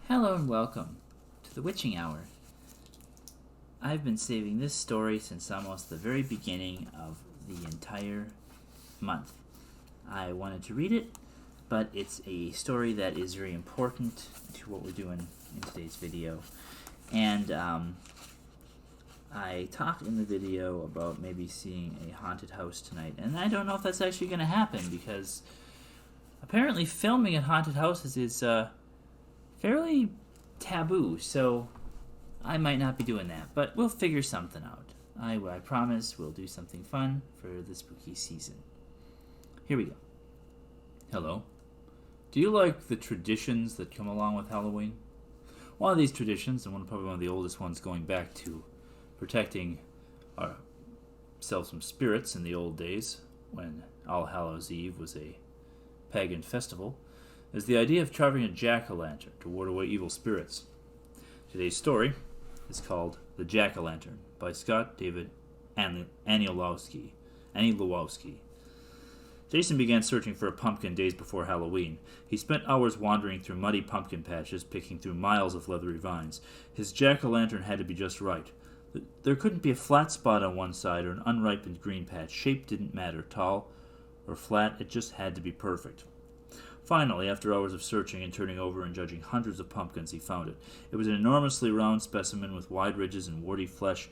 Hello and welcome to the Witching Hour. I've been saving this story since almost the very beginning of the entire month. I wanted to read it, but it's a story that is very important to what we're doing in today's video. And I talked in the video about maybe seeing a haunted house tonight, and I don't know if that's actually going to happen because apparently filming at haunted houses is fairly taboo, so I might not be doing that, but we'll figure something out. I promise we'll do something fun for the spooky season. Here we go. Hello. Do you like the traditions that come along with Halloween? One of these traditions, and probably one of the oldest ones going back to protecting ourselves from spirits in the old days, when All Hallows Eve was a pagan festival, is the idea of carving a jack-o'-lantern to ward away evil spirits. Today's story is called The Jack-o'-Lantern by Scott David Anielowski. Jason began searching for a pumpkin days before Halloween. He spent hours wandering through muddy pumpkin patches, picking through miles of leathery vines. His jack-o'-lantern had to be just right. There couldn't be a flat spot on one side or an unripened green patch. Shape didn't matter, tall or flat, it just had to be perfect. Finally, after hours of searching and turning over and judging hundreds of pumpkins, he found it. It was an enormously round specimen with wide ridges and warty flesh.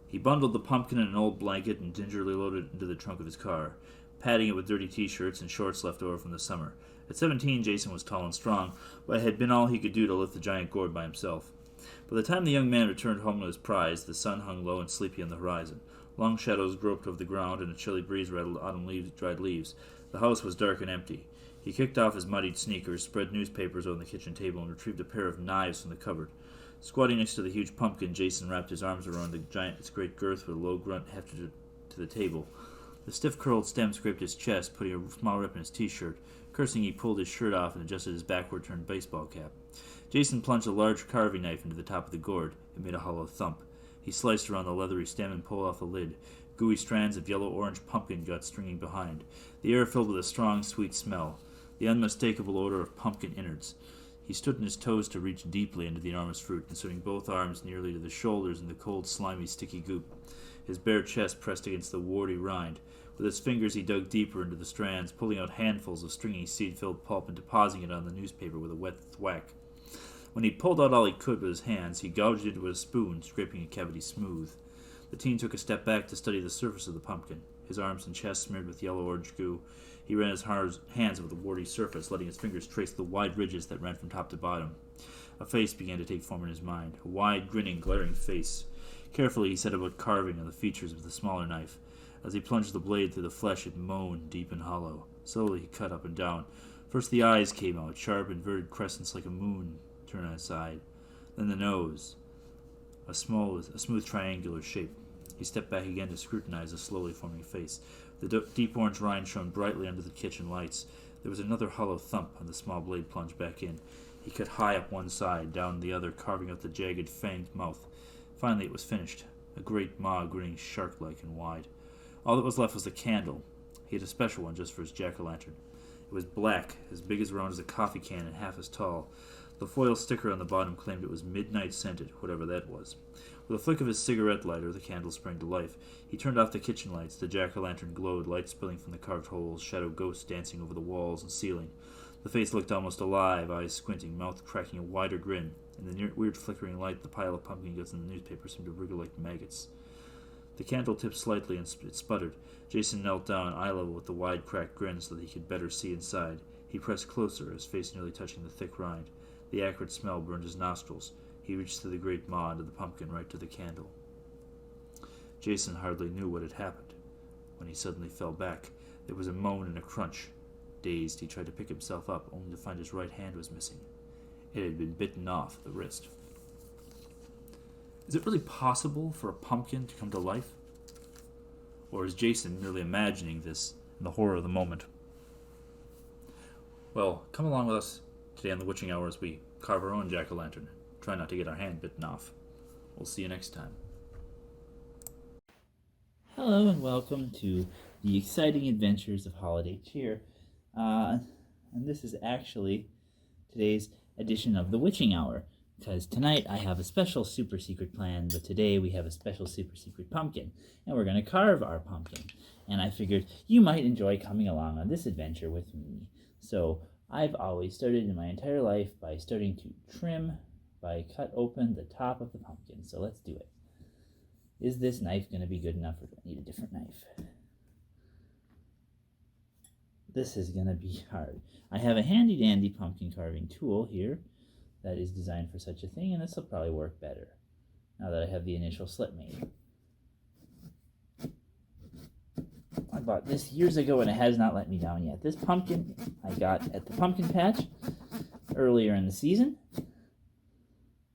He bundled the pumpkin in an old blanket and gingerly loaded it into the trunk of his car, padding it with dirty t-shirts and shorts left over from the summer. At 17, Jason was tall and strong, but it had been all he could do to lift the giant gourd by himself. By the time the young man returned home to his prize, the sun hung low and sleepy on the horizon. Long shadows groped over the ground, and a chilly breeze rattled dried leaves. The house was dark and empty. He kicked off his muddied sneakers, spread newspapers on the kitchen table, and retrieved a pair of knives from the cupboard. Squatting next to the huge pumpkin, Jason wrapped his arms around the giant's great girth with a low grunt hefted to the table. The stiff curled stem scraped his chest, putting a small rip in his t-shirt. Cursing, he pulled his shirt off and adjusted his backward-turned baseball cap. Jason plunged a large carving knife into the top of the gourd. It made a hollow thump. He sliced around the leathery stem and pulled off the lid, gooey strands of yellow-orange pumpkin guts stringing behind. The air filled with a strong, sweet smell, the unmistakable odor of pumpkin innards. He stood on his toes to reach deeply into the enormous fruit, inserting both arms nearly to the shoulders in the cold, slimy, sticky goop. His bare chest pressed against the warty rind. With his fingers he dug deeper into the strands, pulling out handfuls of stringy, seed-filled pulp and depositing it on the newspaper with a wet thwack. When he'd pulled out all he could with his hands, he gouged it with a spoon, scraping a cavity smooth. The teen took a step back to study the surface of the pumpkin, his arms and chest smeared with yellow-orange goo. He ran his hands over the warty surface, letting his fingers trace the wide ridges that ran from top to bottom. A face began to take form in his mind, a wide, grinning, glaring face. Carefully he set about carving on the features with the smaller knife. As he plunged the blade through the flesh, it moaned deep and hollow. Slowly he cut up and down. First the eyes came out, sharp, inverted crescents like a moon turned on its side. Then the nose, a smooth triangular shape. He stepped back again to scrutinize the slowly forming face. The deep orange rind shone brightly under the kitchen lights. There was another hollow thump, and the small blade plunged back in. He cut high up one side, down the other, carving out the jagged, fanged mouth. Finally it was finished, a great maw grinning shark-like and wide. All that was left was the candle. He had a special one just for his jack-o'-lantern. It was black, as big as round as a coffee can and half as tall. The foil sticker on the bottom claimed it was midnight scented, whatever that was. With a flick of his cigarette lighter, the candle sprang to life. He turned off the kitchen lights. The jack-o'-lantern glowed, light spilling from the carved holes, shadow ghosts dancing over the walls and ceiling. The face looked almost alive, eyes squinting, mouth cracking a wider grin. In the weird flickering light, the pile of pumpkin guts in the newspaper seemed to wriggle like maggots. The candle tipped slightly and it sputtered. Jason knelt down, eye level with the wide cracked grin so that he could better see inside. He pressed closer, his face nearly touching the thick rind. The acrid smell burned his nostrils. He reached through the great maw into the pumpkin right to the candle. Jason hardly knew what had happened. When he suddenly fell back, there was a moan and a crunch. Dazed, he tried to pick himself up, only to find his right hand was missing. It had been bitten off the wrist. Is it really possible for a pumpkin to come to life? Or is Jason merely imagining this in the horror of the moment? Well, come along with us today on the Witching Hour as we carve our own jack-o'-lantern. Try not to get our hand bitten off. We'll see you next time. Hello and welcome to the exciting adventures of Holiday Cheer. And this is actually today's edition of the Witching Hour, because tonight I have a special super secret plan, but today we have a special super secret pumpkin, and we're going to carve our pumpkin. And I figured you might enjoy coming along on this adventure with me. So I've always started in my entire life by starting to trim, by cut open the top of the pumpkin. So let's do it. Is this knife going to be good enough, or do I need a different knife? This is going to be hard. I have a handy dandy pumpkin carving tool here that is designed for such a thing, and this will probably work better now that I have the initial slit made. I bought this years ago and it has not let me down yet. This pumpkin I got at the pumpkin patch earlier in the season. It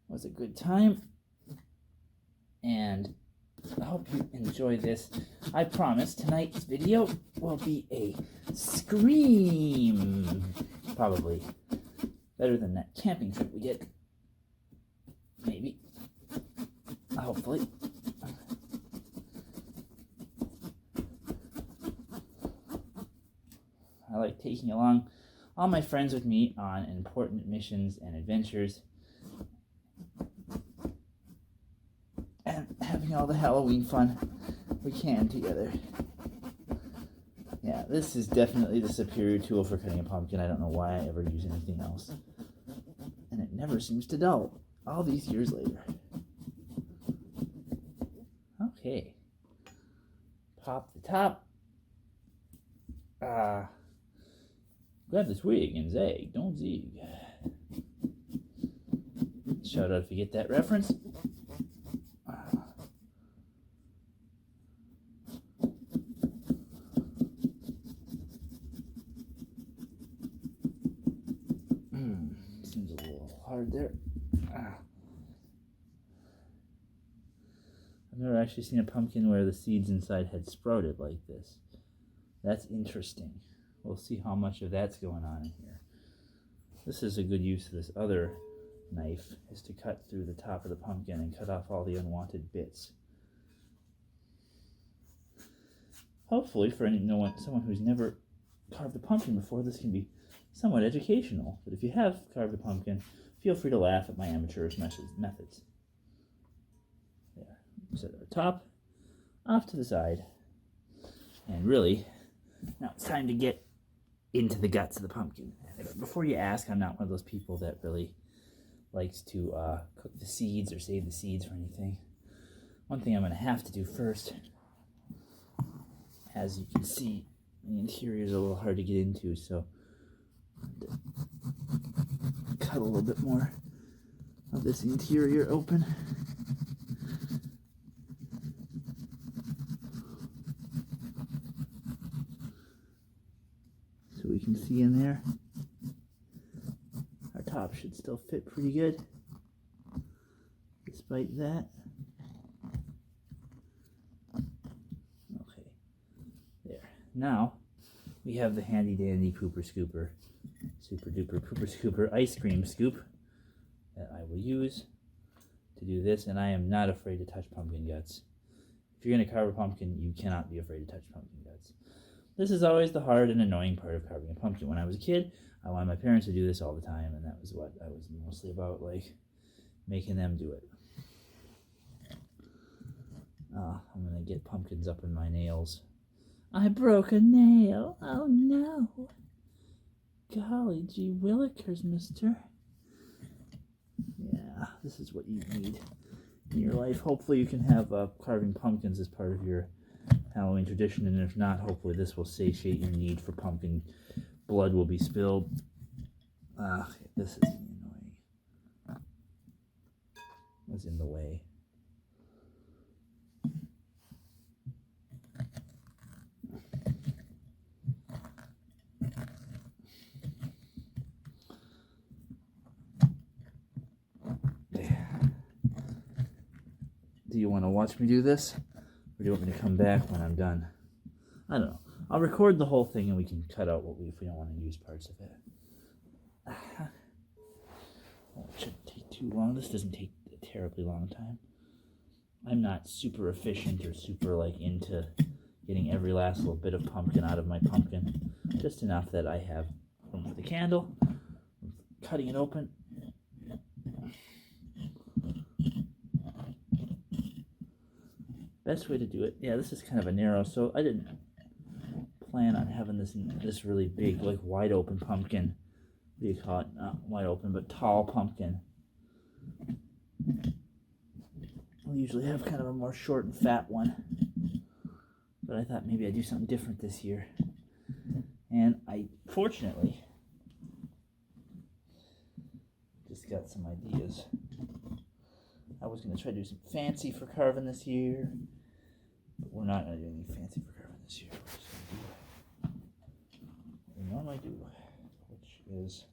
was a good time, and I hope you enjoy this. I promise tonight's video will be a scream. Probably better than that camping trip we did. Maybe. Hopefully. I like taking along all my friends with me on important missions and adventures, and having all the Halloween fun we can together. Yeah, this is definitely the superior tool for cutting a pumpkin. I don't know why I ever use anything else. And it never seems to dull, all these years later. Okay. Pop the top. Grab the twig and zag, don't zig. Shout out if you get that reference. Seems a little hard there. I've never actually seen a pumpkin where the seeds inside had sprouted like this. That's interesting. We'll see how much of that's going on in here. This is a good use of this other knife, is to cut through the top of the pumpkin and cut off all the unwanted bits. Hopefully, for someone who's never carved a pumpkin before, this can be somewhat educational. But if you have carved a pumpkin, feel free to laugh at my amateurish methods. There. Set our top off to the side. And really, now it's time to get into the guts of the pumpkin. Before you ask, I'm not one of those people that really likes to cook the seeds or save the seeds for anything. One thing I'm going to have to do first, as you can see, the interior is a little hard to get into, so cut a little bit more of this interior open. So we can see in there. Our top should still fit pretty good, despite that. Okay, there. Now, we have the handy dandy Super duper Pooper Scooper ice cream scoop that I will use to do this, and I am not afraid to touch pumpkin guts. If you're going to carve a pumpkin, you cannot be afraid to touch pumpkin guts. This is always the hard and annoying part of carving a pumpkin. When I was a kid, I wanted my parents to do this all the time, and that was what I was mostly about, like, making them do it. I'm going to get pumpkins up in my nails. I broke a nail. Oh, no. Golly gee willikers, mister. Yeah, this is what you need in your life. Hopefully you can have carving pumpkins as part of your Halloween tradition, and if not, hopefully this will satiate your need for pumpkin. Blood will be spilled. This is annoying. What's in the way? Do you want to watch me do this? Or do you want me to come back when I'm done? I don't know. I'll record the whole thing and we can cut out if we don't want to use parts of it. Well, it shouldn't take too long. This doesn't take a terribly long time. I'm not super efficient or super into getting every last little bit of pumpkin out of my pumpkin. Just enough that I have room for the candle, cutting it open, best way to do it. Yeah, this is kind of a narrow, so I didn't plan on having this really big, like wide open pumpkin. What do you call it? Not wide open, but tall pumpkin. We usually have kind of a more short and fat one, but I thought maybe I'd do something different this year. And I, fortunately, just got some ideas. I was going to try to do some fancy for carving this year, but we're not going to do anything fancy for carving this year. We're just going to do what we normally do, which is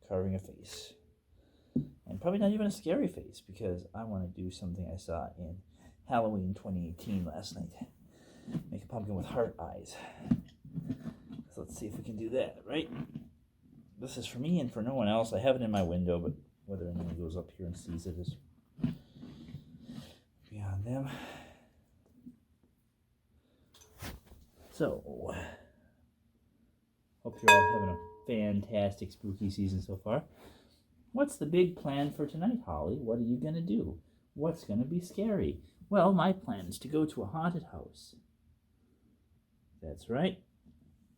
carving a face. And probably not even a scary face, because I want to do something I saw in Halloween 2018 last night. Make a pumpkin with heart eyes. So let's see if we can do that, right? This is for me and for no one else. I have it in my window, but whether anyone goes up here and sees it is beyond them. So, hope you're all having a fantastic spooky season so far. What's the big plan for tonight, Holly? What are you going to do? What's going to be scary? Well, my plan is to go to a haunted house. That's right.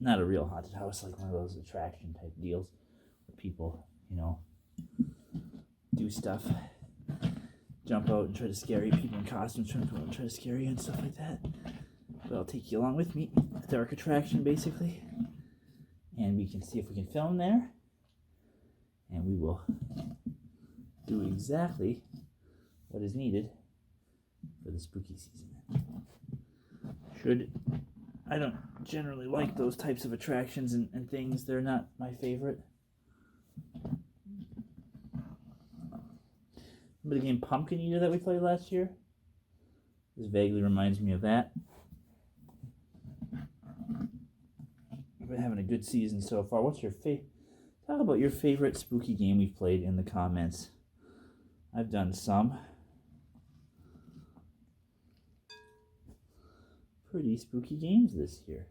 Not a real haunted house, like one of those attraction type deals where people, do stuff. Jump out and try to scare you. People in costumes try to scare you and stuff like that. But I'll take you along with me. A dark attraction, basically. And we can see if we can film there. And we will do exactly what is needed for the spooky season. I don't generally like those types of attractions and things. They're not my favorite. Remember the game Pumpkin Eater that we played last year? This vaguely reminds me of that. We've been having a good season so far. What's your favorite? Talk about your favorite spooky game we've played in the comments. I've done some pretty spooky games this year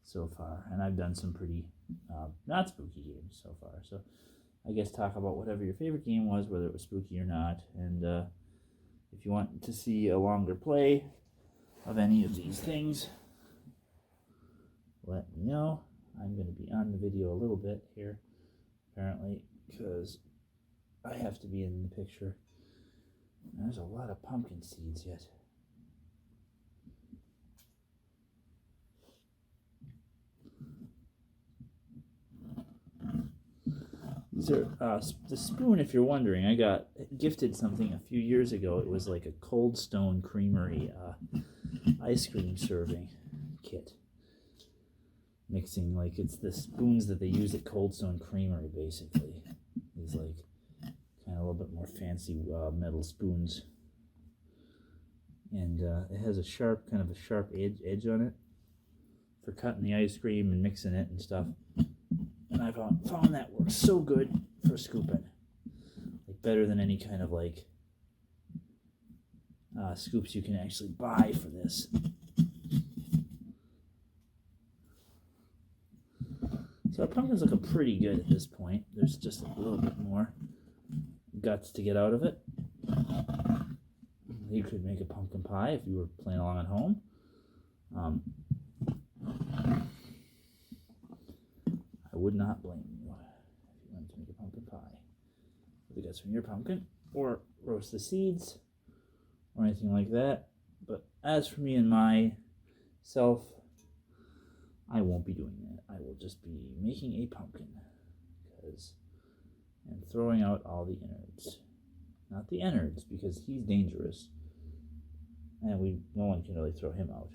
so far, and I've done some pretty not spooky games so far. So I guess talk about whatever your favorite game was, whether it was spooky or not, and if you want to see a longer play of any of these things, let me know. I'm going to be on the video a little bit here, apparently, because I have to be in the picture. There's a lot of pumpkin seeds yet. These are the spoon, if you're wondering. I got gifted something a few years ago. It was like a Cold Stone Creamery ice cream serving kit. Mixing, like, it's the spoons that they use at Cold Stone Creamery, basically. These, like, kind of a little bit more fancy metal spoons. And it has a sharp edge on it for cutting the ice cream and mixing it and stuff. And I found that works so good for scooping. Like, better than any kind of, like, scoops you can actually buy for this. So our pumpkin's looking pretty good at this point. There's just a little bit more guts to get out of it. You could make a pumpkin pie if you were playing along at home. I would not blame you if you wanted to make a pumpkin pie with the guts from your pumpkin, or roast the seeds, or anything like that. But as for me and myself, I won't be doing that. I will just be making a pumpkin and throwing out all the innards. Not the innards, because he's dangerous. And no one can really throw him out.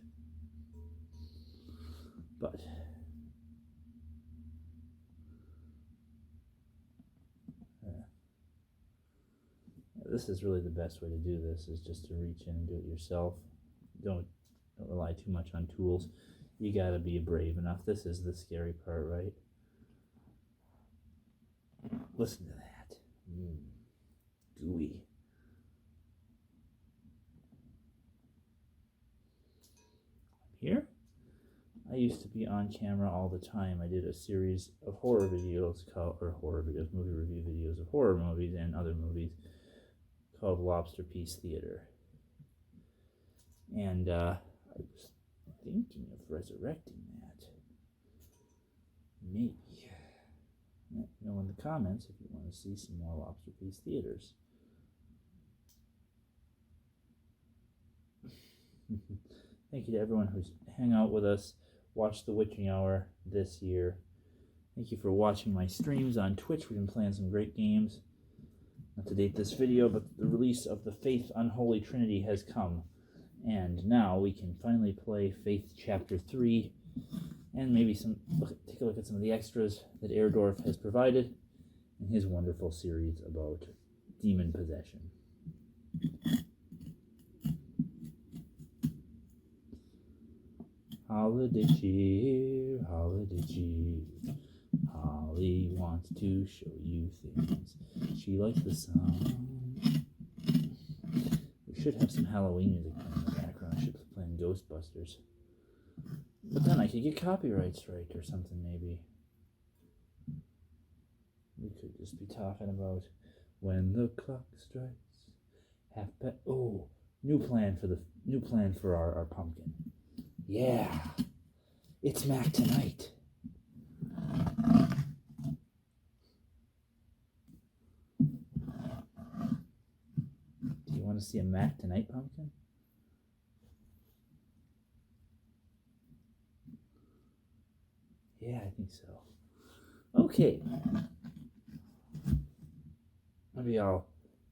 But this is really the best way to do this, is just to reach in and do it yourself. Don't rely too much on tools. You gotta be brave enough. This is the scary part, right? Listen to that. Gooey. Here, I used to be on camera all the time. I did a series of movie review videos of horror movies and other movies called Lobster Piece Theater. And I was thinking of resurrecting that. Maybe. Let me know in the comments if you want to see some more Lobster Piece Theaters. Thank you to everyone who's hung out with us, watched the Witching Hour this year. Thank you for watching my streams on Twitch. We've been playing some great games. Not to date this video, but the release of the Faith Unholy Trinity has come. And now we can finally play Faith Chapter 3 and maybe take a look at some of the extras that Erdorf has provided in his wonderful series about demon possession. Holiday cheer, holiday cheer. Holly wants to show you things. She likes the song. We should have some Halloween music playing in the background. I should be playing Ghostbusters. But then I could get copyright strike or something, maybe. We could just be talking about when the clock strikes oh, new plan for our pumpkin. Yeah, it's Mac tonight. Do you want to see a Mac tonight pumpkin? Yeah, I think so. Okay. Maybe I'll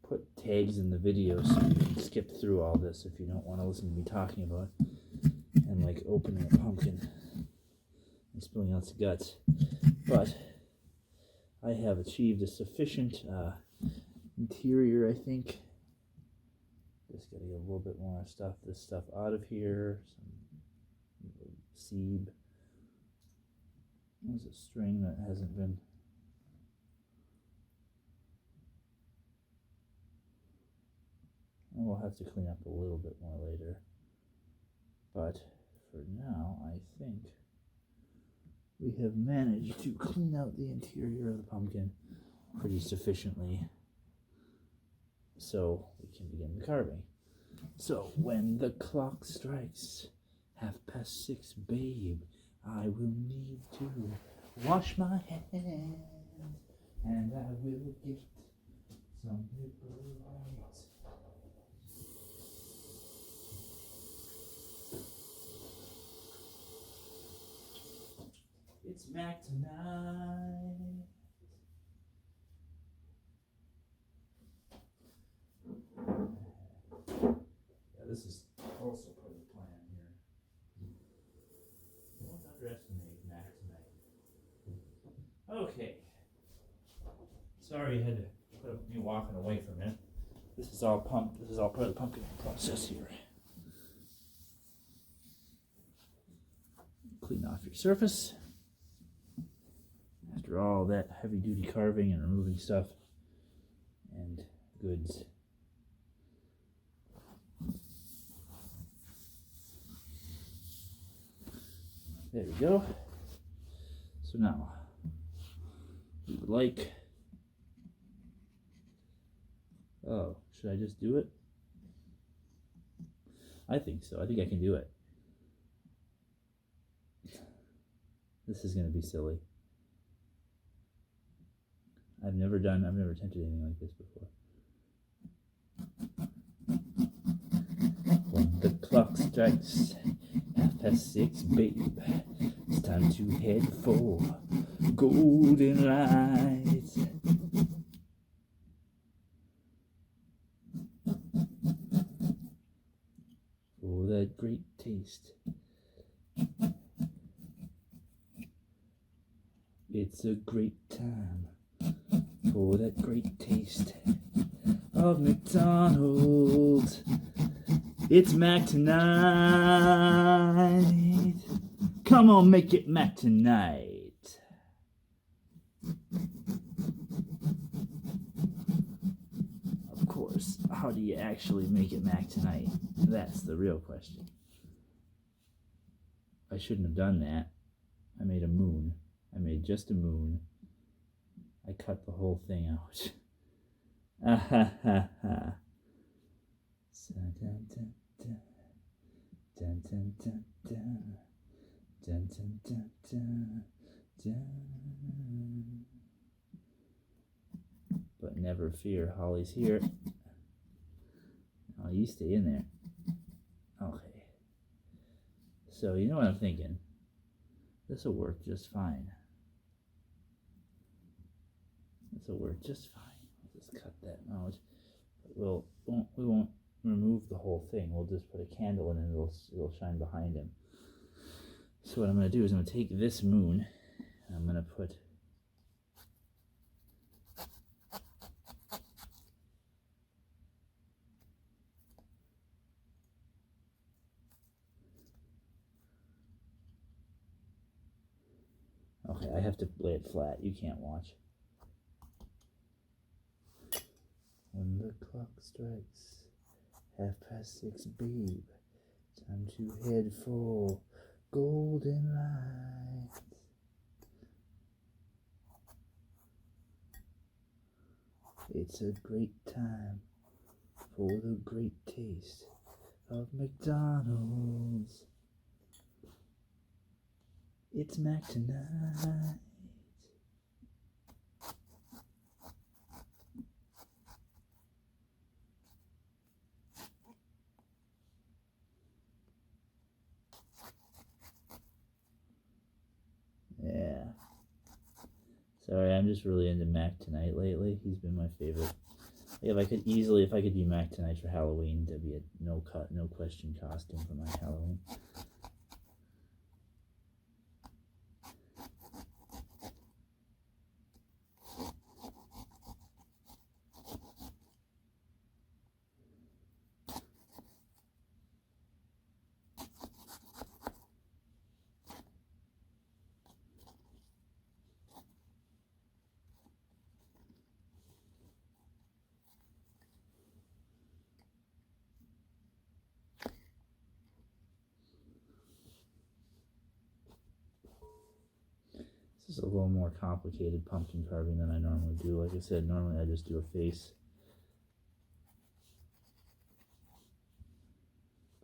put tags in the video so you can skip through all this if you don't want to listen to me talking about it. And like opening a pumpkin and spilling out its guts. But I have achieved a sufficient interior, I think. Just gotta get a little bit more this stuff out of here. Some seed. There's a string that hasn't been. And we'll have to clean up a little bit more later. But for now, I think we have managed to clean out the interior of the pumpkin pretty sufficiently so we can begin the carving. So when the clock strikes 6:30, babe, I will need to wash my hands and I will get some nipple light. It's Mac tonight. Yeah, this is also part of the plan here. Don't underestimate Mac tonight. Okay. Sorry you had to put up me walking away from it. This is all part of the pumpkin process here. Clean off your surface. After all that heavy-duty carving and removing stuff and goods. There we go. So now, we would like... Oh, should I just do it? I think so. I think I can do it. This is going to be silly. I've never attempted anything like this before. When the clock strikes 6:30, babe, it's time to head for Golden Light. For that great taste. It's a great time for that great taste of McDonald's. It's Mac tonight. Come on, make it Mac tonight. Of course, how do you actually make it Mac tonight? That's the real question. I shouldn't have done that. I made a moon. I made just a moon. I cut the whole thing out. Ah ha ha ha. Dun dun dun dun. Dun dun dun dun. Dun. But never fear, Holly's here. Oh, you stay in there. Okay. So, you know what I'm thinking? This will work just fine. This will work just fine. I'll just cut that out. But we won't remove the whole thing. We'll just put a candle in and it'll shine behind him. So what I'm going to do is I'm going to take this moon and I'm going to put okay, I have to lay it flat. You can't watch. When the clock strikes 6:30, babe, time to head for golden lights. It's a great time for the great taste of McDonald's. It's Mac tonight. Yeah. Sorry, I'm just really into Mac Tonight lately. He's been my favorite. If I could be Mac Tonight for Halloween, that'd be a no question costume for my Halloween. This is a little more complicated pumpkin carving than I normally do. Like I said, normally I just do a face.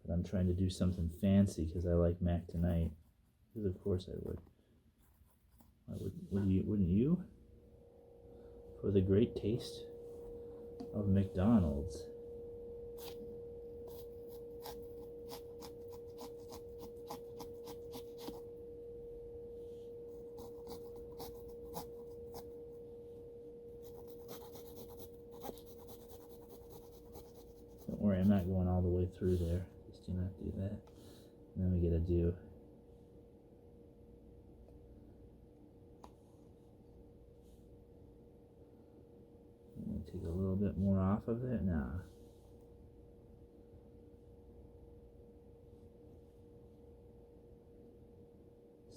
But I'm trying to do something fancy because I like Mac Tonight. Because of course I would. Wouldn't you? For the great taste of McDonald's. Don't worry, I'm not going all the way through there. Just do not do that. And then we gotta do take a little bit more off of it now.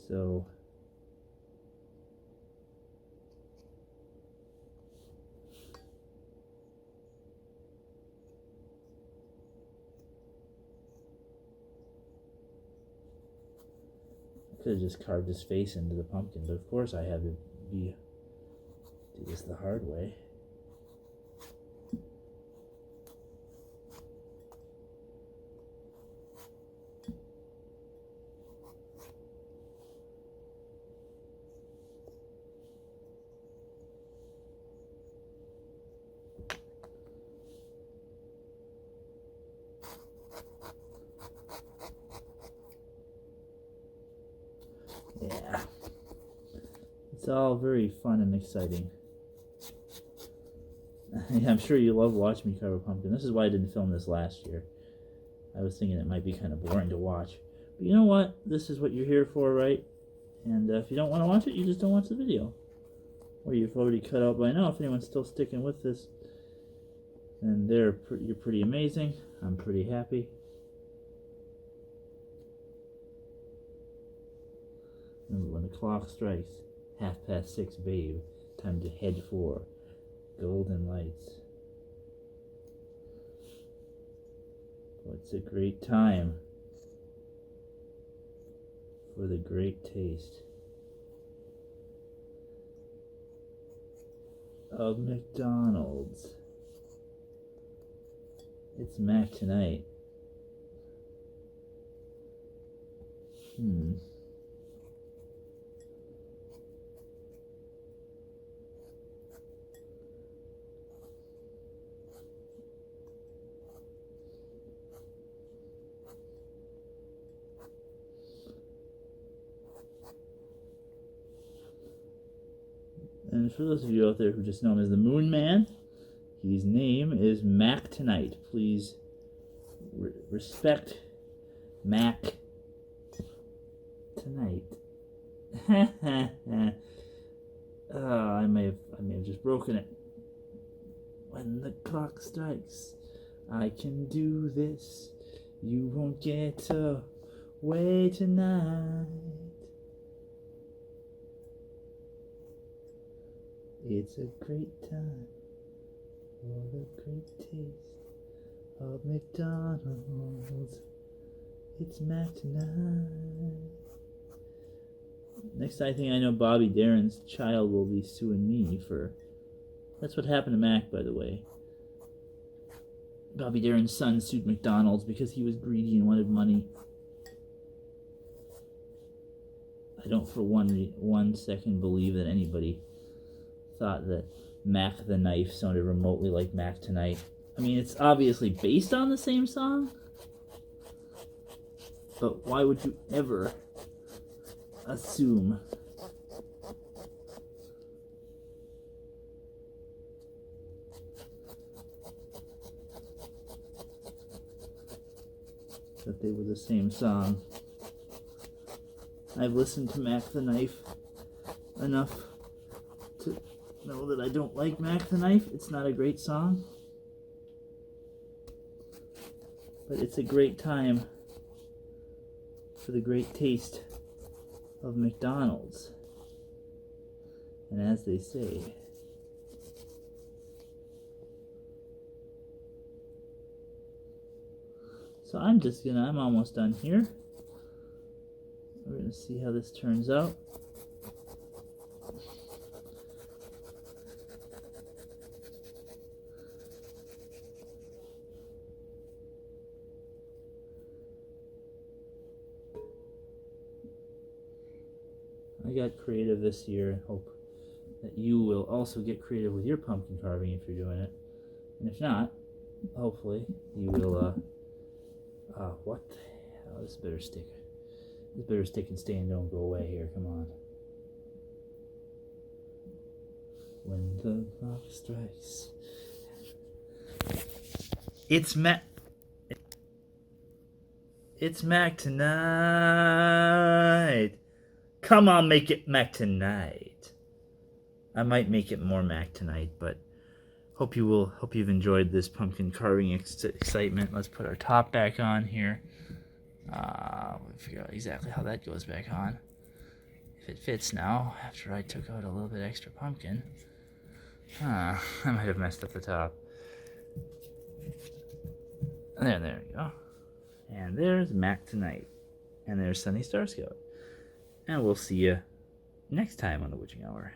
So I could have just carved his face into the pumpkin, but of course I had to do this the hard way. Yeah. It's all very fun and exciting. Yeah, I'm sure you love watching me carve a pumpkin. This is why I didn't film this last year. I was thinking it might be kind of boring to watch. But you know what? This is what you're here for, right? And if you don't want to watch it, you just don't watch the video. Or you've already cut out by now. If anyone's still sticking with this, then you're pretty amazing. I'm pretty happy. Remember, when the clock strikes 6:30, babe, time to head for golden lights. It's a great time for the great taste of McDonald's. It's Mac Tonight. Hmm. And for those of you out there who just know him as the Moon Man, his name is Mac Tonight. Please respect Mac Tonight. I may have just broken it. When the clock strikes, I can do this. You won't get away tonight. It's a great time for the great taste of McDonald's. It's Mac Tonight. Next I think I know, Bobby Darin's child will be suing me for... That's what happened to Mac, by the way. Bobby Darin's son sued McDonald's because he was greedy and wanted money. I don't for one second believe that anybody thought that Mac the Knife sounded remotely like Mac Tonight. I mean, it's obviously based on the same song, but why would you ever assume that they were the same song? I've listened to Mac the Knife enough to know that I don't like Mac the Knife. It's not a great song, but it's a great time for the great taste of McDonald's. And as they say, so I'm almost done here. We're gonna see how this turns out. I got creative this year and hope that you will also get creative with your pumpkin carving if you're doing it. And if not, hopefully you will, what the hell, this better stick. This better stick and stay and don't go away here, come on. When the clock strikes. It's Mac Tonight. Come on, make it Mac Tonight. I might make it more Mac Tonight, but hope you've enjoyed this pumpkin carving excitement. Let's put our top back on here. We'll figure out exactly how that goes back on. If it fits now, after I took out a little bit extra pumpkin. I might have messed up the top. There we go. And there's Mac Tonight. And there's Sunny Star Scout. And we'll see you next time on the Witching Hour.